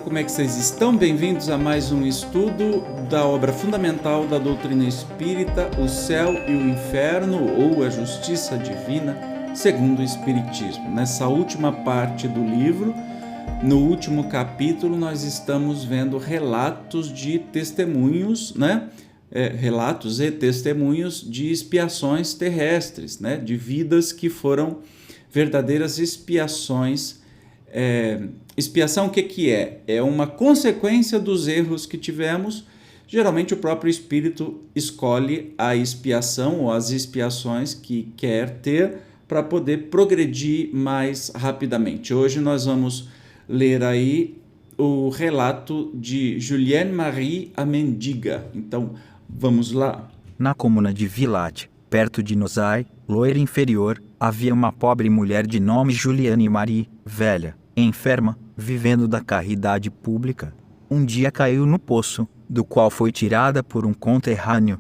como é que vocês estão? Bem-vindos a mais um estudo da obra fundamental da doutrina espírita, O Céu e o Inferno, ou a Justiça Divina, segundo o Espiritismo. Nessa última parte do livro, no último capítulo, nós estamos vendo relatos de testemunhos, relatos e testemunhos de expiações terrestres, de vidas que foram verdadeiras expiações. Expiação o que é? É uma consequência dos erros que tivemos. Geralmente o próprio espírito escolhe a expiação ou as expiações que quer ter para poder progredir mais rapidamente. Hoje nós vamos ler aí o relato de Julienne Marie a Mendiga. Então vamos lá. Na comuna de Villate, perto de Nozay, Loira Inferior, havia uma pobre mulher de nome Julienne Marie, velha, enferma, vivendo da caridade pública. Um dia caiu no poço, do qual foi tirada por um conterrâneo,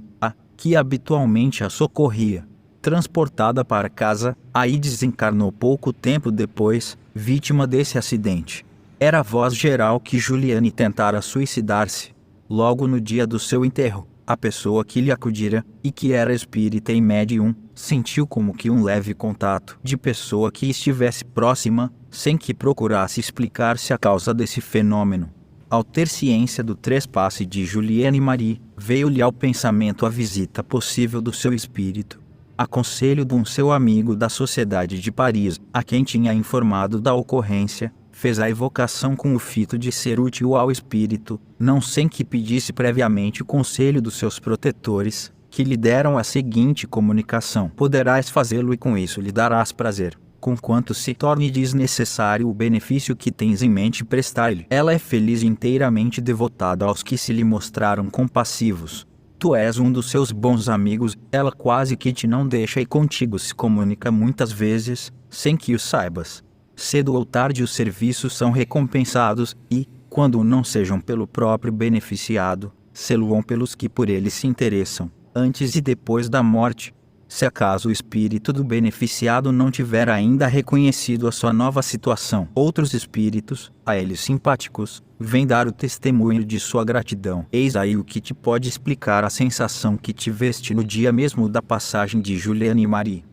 que habitualmente a socorria. Transportada para casa, aí desencarnou pouco tempo depois, vítima desse acidente. Era a voz geral que Juliane tentara suicidar-se. Logo no dia do seu enterro, a pessoa que lhe acudira, e que era espírita e médium, sentiu como que um leve contato de pessoa que estivesse próxima, sem que procurasse explicar-se a causa desse fenômeno. Ao ter ciência do trespasse de Julienne Marie, veio-lhe ao pensamento a visita possível do seu espírito. A conselho de um seu amigo da Sociedade de Paris, a quem tinha informado da ocorrência, fez a evocação com o fito de ser útil ao espírito, não sem que pedisse previamente o conselho dos seus protetores, que lhe deram a seguinte comunicação: poderás fazê-lo e com isso lhe darás prazer, conquanto se torne desnecessário o benefício que tens em mente prestar-lhe. Ela é feliz e inteiramente devotada aos que se lhe mostraram compassivos. Tu és um dos seus bons amigos, ela quase que te não deixa e contigo se comunica muitas vezes, sem que o saibas. Cedo ou tarde os serviços são recompensados e, quando não sejam pelo próprio beneficiado, sê-lo-ão pelos que por ele se interessam, antes e depois da morte. Se acaso o espírito do beneficiado não tiver ainda reconhecido a sua nova situação, outros espíritos, a eles simpáticos, vêm dar o testemunho de sua gratidão. Eis aí o que te pode explicar a sensação que tiveste no dia mesmo da passagem de Julienne Marie.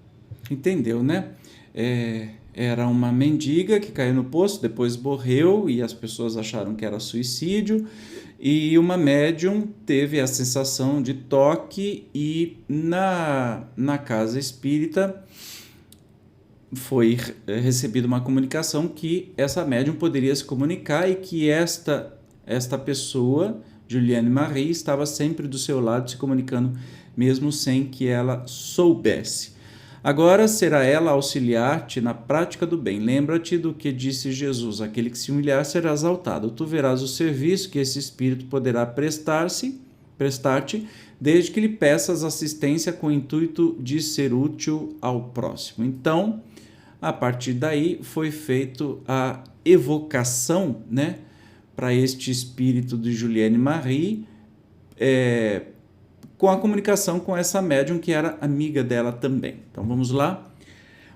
Entendeu, né? Era uma mendiga que caiu no poço, depois morreu e as pessoas acharam que era suicídio. E uma médium teve a sensação de toque e na casa espírita foi recebida uma comunicação que essa médium poderia se comunicar e que esta pessoa, Julienne Marie, estava sempre do seu lado se comunicando mesmo sem que ela soubesse. Agora será ela auxiliar-te na prática do bem. Lembra-te do que disse Jesus: aquele que se humilhar será exaltado. Tu verás o serviço que esse espírito poderá prestar-te, desde que lhe peças assistência com o intuito de ser útil ao próximo. Então, a partir daí, foi feita a evocação, para este espírito de Julienne Marie, com a comunicação com essa médium que era amiga dela também. Então vamos lá.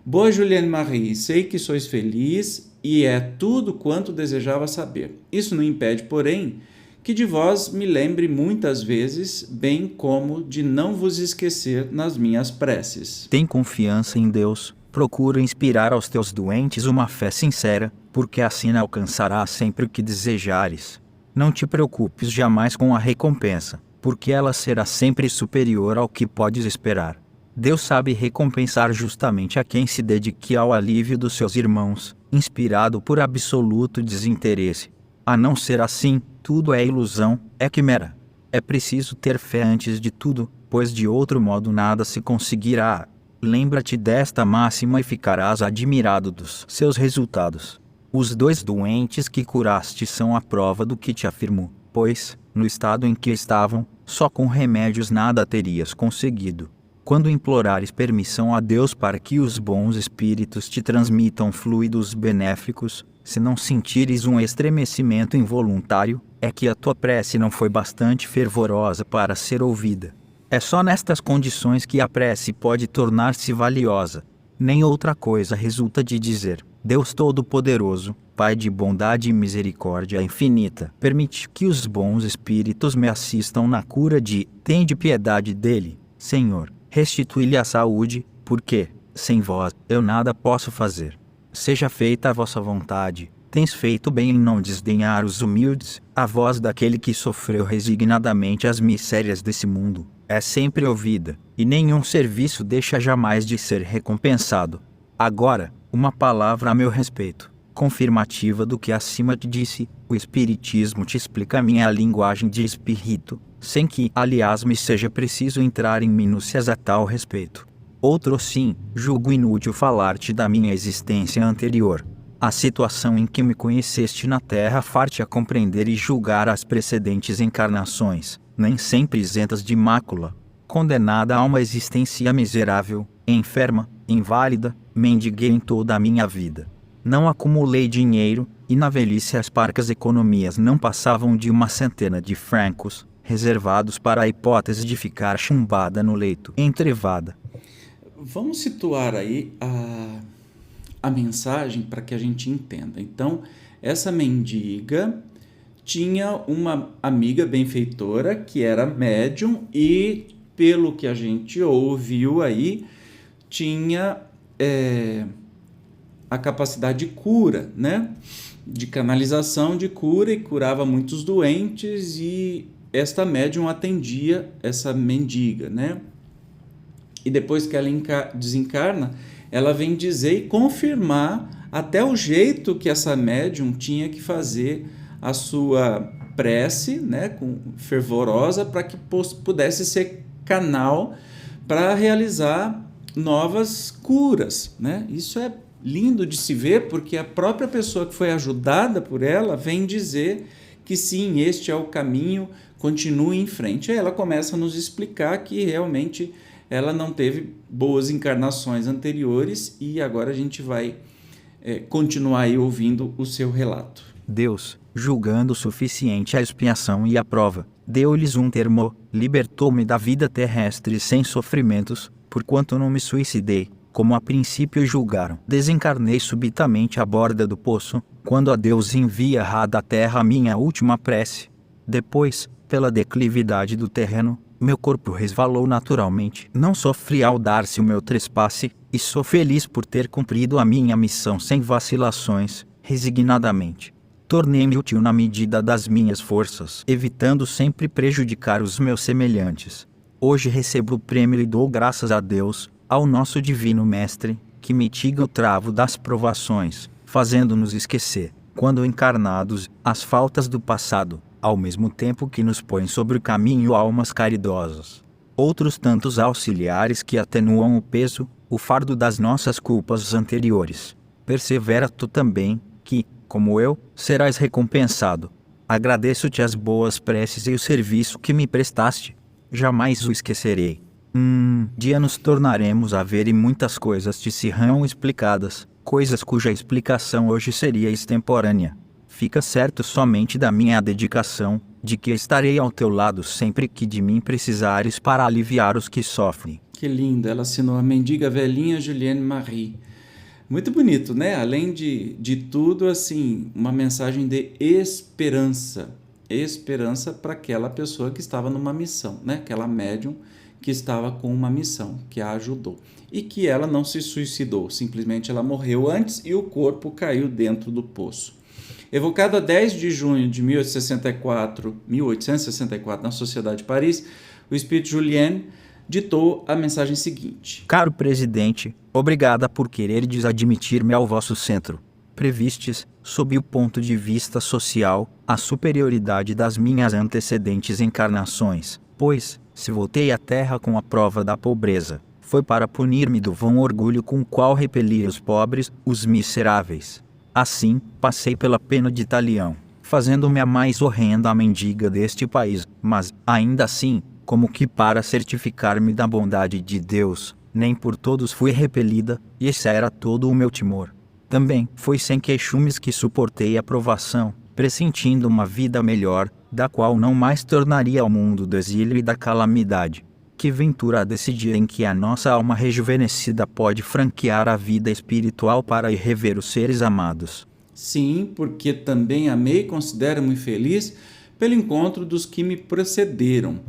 Boa Julienne Marie, sei que sois feliz e é tudo quanto desejava saber. Isso não impede, porém, que de vós me lembre muitas vezes, bem como de não vos esquecer nas minhas preces. Tem confiança em Deus, procura inspirar aos teus doentes uma fé sincera, porque assim alcançarás sempre o que desejares. Não te preocupes jamais com a recompensa, porque ela será sempre superior ao que podes esperar. Deus sabe recompensar justamente a quem se dedique ao alívio dos seus irmãos, inspirado por absoluto desinteresse. A não ser assim, tudo é ilusão, é quimera. É preciso ter fé antes de tudo, pois de outro modo nada se conseguirá. Lembra-te desta máxima e ficarás admirado dos seus resultados. Os 2 doentes que curaste são a prova do que te afirmo, pois, no estado em que estavam, só com remédios nada terias conseguido. Quando implorares permissão a Deus para que os bons espíritos te transmitam fluidos benéficos, se não sentires um estremecimento involuntário, é que a tua prece não foi bastante fervorosa para ser ouvida. É só nestas condições que a prece pode tornar-se valiosa. Nem outra coisa resulta de dizer: Deus Todo-Poderoso, Pai de bondade e misericórdia infinita, permite que os bons espíritos me assistam na cura tende piedade dele, Senhor, restitui-lhe a saúde, porque, sem vós, eu nada posso fazer. Seja feita a vossa vontade. Tens feito bem em não desdenhar os humildes, a voz daquele que sofreu resignadamente as misérias desse mundo é sempre ouvida, e nenhum serviço deixa jamais de ser recompensado. Agora, uma palavra a meu respeito, confirmativa do que acima te disse: o Espiritismo te explica a minha linguagem de espírito, sem que, aliás, me seja preciso entrar em minúcias a tal respeito. Outro sim, julgo inútil falar-te da minha existência anterior. A situação em que me conheceste na terra far-te a compreender e julgar as precedentes encarnações, nem sempre isentas de mácula. Condenada a uma existência miserável, enferma, inválida, mendiguei em toda a minha vida. Não acumulei dinheiro, e na velhice as parcas economias não passavam de uma centena de francos, reservados para a hipótese de ficar chumbada no leito entrevada. Vamos situar aí a mensagem para que a gente entenda. Então, essa mendiga tinha uma amiga benfeitora que era médium e, pelo que a gente ouviu aí, tinha a capacidade de cura, né? De canalização de cura, e curava muitos doentes, e esta médium atendia essa mendiga, né? E depois que ela desencarna, ela vem dizer e confirmar até o jeito que essa médium tinha que fazer a sua prece, né, fervorosa, para que pudesse ser canal para realizar novas curas, né? Isso é lindo de se ver, porque a própria pessoa que foi ajudada por ela vem dizer que sim, este é o caminho, continue em frente. Aí ela começa a nos explicar que realmente ela não teve boas encarnações anteriores, e agora a gente vai continuar aí ouvindo o seu relato. Deus, julgando suficiente a expiação e a prova, deu-lhes um termo, libertou-me da vida terrestre sem sofrimentos, porquanto não me suicidei, como a princípio julgaram. Desencarnei subitamente à borda do poço, quando a Deus envia da terra a minha última prece. Depois, pela declividade do terreno, meu corpo resvalou naturalmente. Não sofri ao dar-se o meu trespasse, e sou feliz por ter cumprido a minha missão sem vacilações, resignadamente. Tornei-me útil na medida das minhas forças, evitando sempre prejudicar os meus semelhantes. Hoje recebo o prêmio e dou graças a Deus, ao nosso Divino Mestre, que mitiga o travo das provações, fazendo-nos esquecer, quando encarnados, as faltas do passado, ao mesmo tempo que nos põe sobre o caminho almas caridosas. Outros tantos auxiliares que atenuam o peso, o fardo das nossas culpas anteriores. Persevera tu também, que, como eu, serás recompensado. Agradeço-te as boas preces e o serviço que me prestaste. Jamais o esquecerei. Dia nos tornaremos a ver e muitas coisas te serão explicadas, coisas cuja explicação hoje seria extemporânea. Fica certo somente da minha dedicação, de que estarei ao teu lado sempre que de mim precisares para aliviar os que sofrem. Que linda, ela assinou a mendiga velhinha Julienne Marie. Muito bonito, né? Além de tudo, assim, uma mensagem de esperança. Esperança para aquela pessoa que estava numa missão, né? Aquela médium que estava com uma missão, que a ajudou. E que ela não se suicidou, simplesmente ela morreu antes e o corpo caiu dentro do poço. Evocado a 10 de junho de 1864 na Sociedade de Paris, o espírito Julienne ditou a mensagem seguinte: Caro presidente, obrigada por quereres admitir-me ao vosso centro. Previstes, sob o ponto de vista social, a superioridade das minhas antecedentes encarnações, pois, se voltei à terra com a prova da pobreza, foi para punir-me do vão orgulho com o qual repeli os pobres, os miseráveis. Assim, passei pela pena de talião, fazendo-me a mais horrenda mendiga deste país, mas, ainda assim, como que para certificar-me da bondade de Deus, nem por todos fui repelida, e esse era todo o meu timor. Também foi sem queixumes que suportei a provação, pressentindo uma vida melhor, da qual não mais tornaria ao mundo do exílio e da calamidade. que ventura desse dia em que a nossa alma rejuvenescida pode franquear a vida espiritual para ir rever os seres amados. Sim, porque também amei e considero-me feliz pelo encontro dos que me precederam.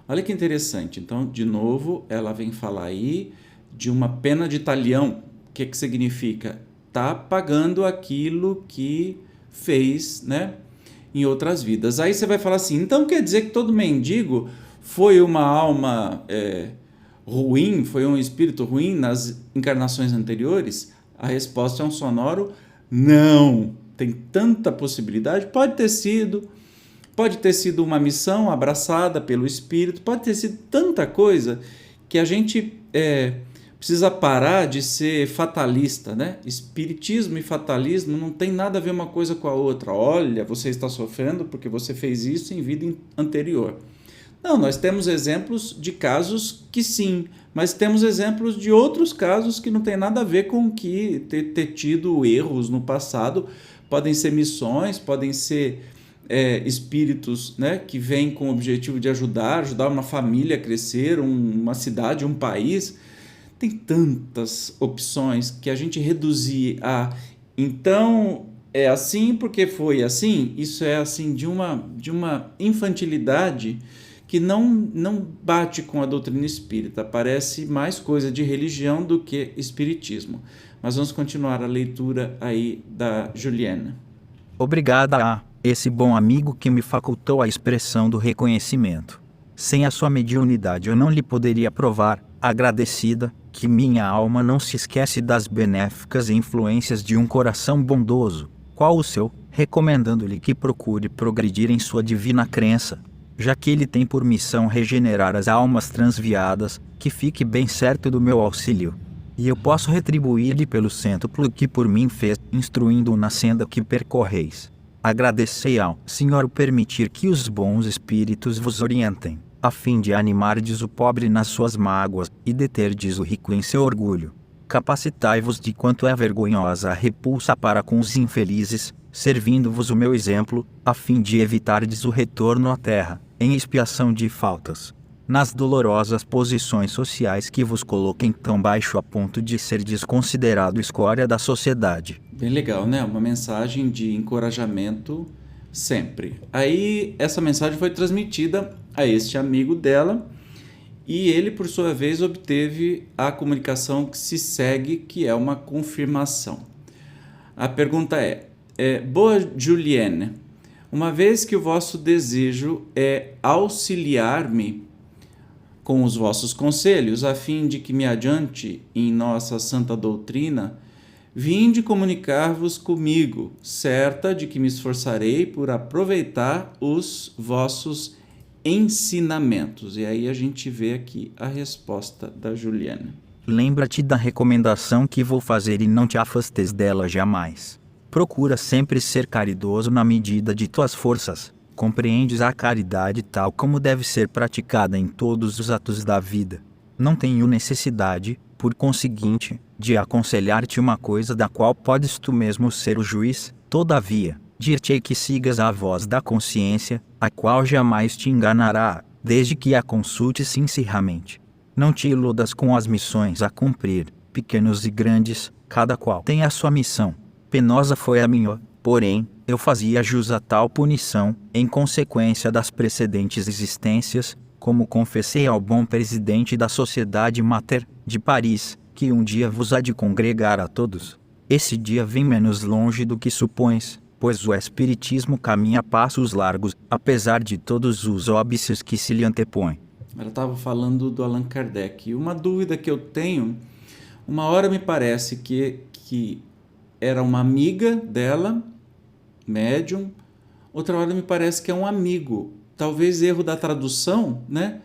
Olha que interessante. Então, de novo, ela vem falar aí de uma pena de talhão. O que significa? Tá pagando aquilo que fez, né, em outras vidas. Aí você vai falar assim, então quer dizer que todo mendigo foi uma alma ruim, foi um espírito ruim nas encarnações anteriores? A resposta é um sonoro não. Tem tanta possibilidade. Pode ter sido uma missão abraçada pelo espírito, pode ter sido tanta coisa que a gente precisa parar de ser fatalista, né? Espiritismo e fatalismo não tem nada a ver uma coisa com a outra. Olha, você está sofrendo porque você fez isso em vida anterior. Não, nós temos exemplos de casos que sim, mas temos exemplos de outros casos que não tem nada a ver com que ter tido erros no passado. Podem ser missões, podem ser espíritos, né, que vêm com o objetivo de ajudar uma família a crescer, uma cidade, um país. Tem tantas opções que a gente reduzir a então é assim porque foi assim. Isso é assim de uma infantilidade que não bate com a doutrina espírita. Parece mais coisa de religião do que espiritismo. Mas vamos continuar a leitura aí da Juliana. Obrigada a esse bom amigo que me facultou a expressão do reconhecimento. Sem a sua mediunidade eu não lhe poderia provar, agradecida, que minha alma não se esquece das benéficas influências de um coração bondoso, qual o seu, recomendando-lhe que procure progredir em sua divina crença, já que ele tem por missão regenerar as almas transviadas, que fique bem certo do meu auxílio. E eu posso retribuir-lhe pelo cêntuplo que por mim fez, instruindo-o na senda que percorreis. Agradecei ao Senhor o permitir que os bons espíritos vos orientem, a fim de animardes o pobre nas suas mágoas, e deterdes o rico em seu orgulho. Capacitai-vos de quanto é vergonhosa a repulsa para com os infelizes, servindo-vos o meu exemplo, a fim de evitardes o retorno à terra, em expiação de faltas, nas dolorosas posições sociais que vos coloquem tão baixo a ponto de ser desconsiderado escória da sociedade. Bem legal, né? Uma mensagem de encorajamento sempre. Aí essa mensagem foi transmitida a este amigo dela e ele, por sua vez, obteve a comunicação que se segue, que é uma confirmação. A pergunta boa Julienne, uma vez que o vosso desejo é auxiliar-me com os vossos conselhos, a fim de que me adiante em nossa santa doutrina, vinde comunicar-vos comigo, certa de que me esforçarei por aproveitar os vossos ensinamentos. E aí a gente vê aqui a resposta da Juliana. Lembra-te da recomendação que vou fazer e não te afastes dela jamais. Procura sempre ser caridoso na medida de tuas forças. Compreendes a caridade tal como deve ser praticada em todos os atos da vida. Não tenho necessidade, por conseguinte, de aconselhar-te uma coisa da qual podes tu mesmo ser o juiz, todavia, dir-te-ei que sigas a voz da consciência, a qual jamais te enganará, desde que a consultes sinceramente. Não te iludas com as missões a cumprir, pequenos e grandes, cada qual tem a sua missão. Penosa foi a minha, porém, eu fazia jus a tal punição, em consequência das precedentes existências, como confessei ao bom presidente da Sociedade Mater, de Paris, que um dia vos há de congregar a todos. Esse dia vem menos longe do que supões, pois o Espiritismo caminha a passos largos, apesar de todos os óbices que se lhe antepõem. Ela estava falando do Allan Kardec. E uma dúvida que eu tenho, uma hora me parece que era uma amiga dela, médium, outra hora me parece que é um amigo. Talvez erro da tradução, né?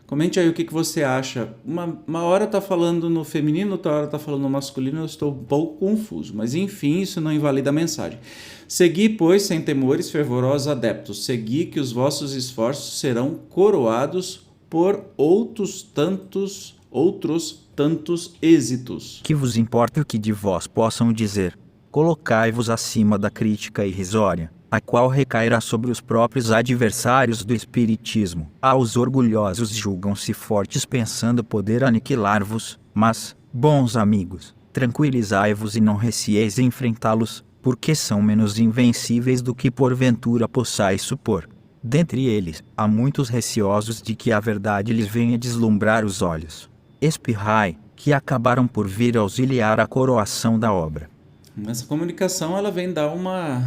Comente aí o que você acha. Uma hora está falando no feminino, outra hora está falando no masculino, eu estou um pouco confuso. Mas enfim, isso não invalida a mensagem. Segui, pois, sem temores, fervorosos adeptos. Segui que os vossos esforços serão coroados por outros tantos êxitos. Que vos importa o que de vós possam dizer? Colocai-vos acima da crítica irrisória, a qual recairá sobre os próprios adversários do espiritismo. Aos orgulhosos julgam-se fortes pensando poder aniquilar-vos, mas, bons amigos, tranquilizai-vos e não receeis enfrentá-los, porque são menos invencíveis do que porventura possais supor. Dentre eles, há muitos receosos de que a verdade lhes venha deslumbrar os olhos. Espirrai, que acabaram por vir auxiliar a coroação da obra. Essa comunicação ela vem dar uma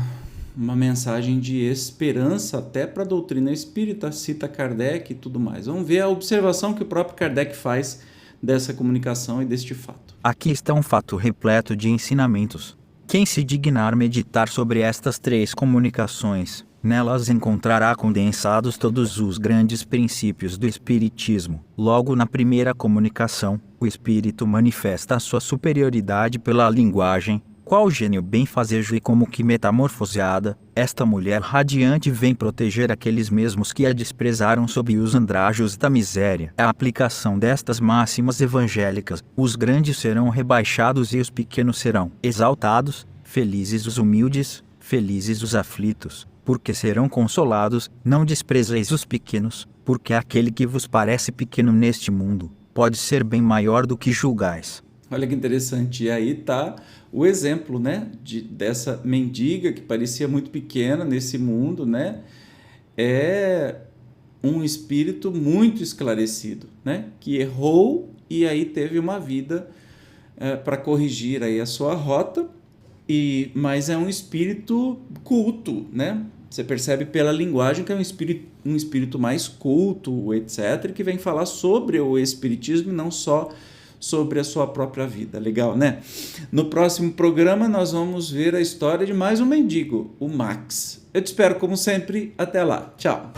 mensagem de esperança até para a doutrina espírita, cita Kardec e tudo mais. Vamos ver a observação que o próprio Kardec faz dessa comunicação e deste fato. Aqui está um fato repleto de ensinamentos. Quem se dignar meditar sobre estas 3 comunicações, nelas encontrará condensados todos os grandes princípios do Espiritismo. Logo na primeira comunicação, o Espírito manifesta a sua superioridade pela linguagem. Qual gênio benfazejo e como que metamorfoseada, esta mulher radiante vem proteger aqueles mesmos que a desprezaram sob os andrajos da miséria. A aplicação destas máximas evangélicas: os grandes serão rebaixados e os pequenos serão exaltados, felizes os humildes, felizes os aflitos, porque serão consolados. Não desprezeis os pequenos, porque aquele que vos parece pequeno neste mundo, pode ser bem maior do que julgais. Olha que interessante, e aí está o exemplo, né, dessa mendiga que parecia muito pequena nesse mundo, né, é um espírito muito esclarecido, né, que errou e aí teve uma vida para corrigir aí a sua rota, mas é um espírito culto, né, você percebe pela linguagem que é um espírito mais culto, etc., que vem falar sobre o espiritismo e não só sobre a sua própria vida. Legal, né? No próximo programa nós vamos ver a história de mais um mendigo, o Max. Eu te espero como sempre. Até lá. Tchau.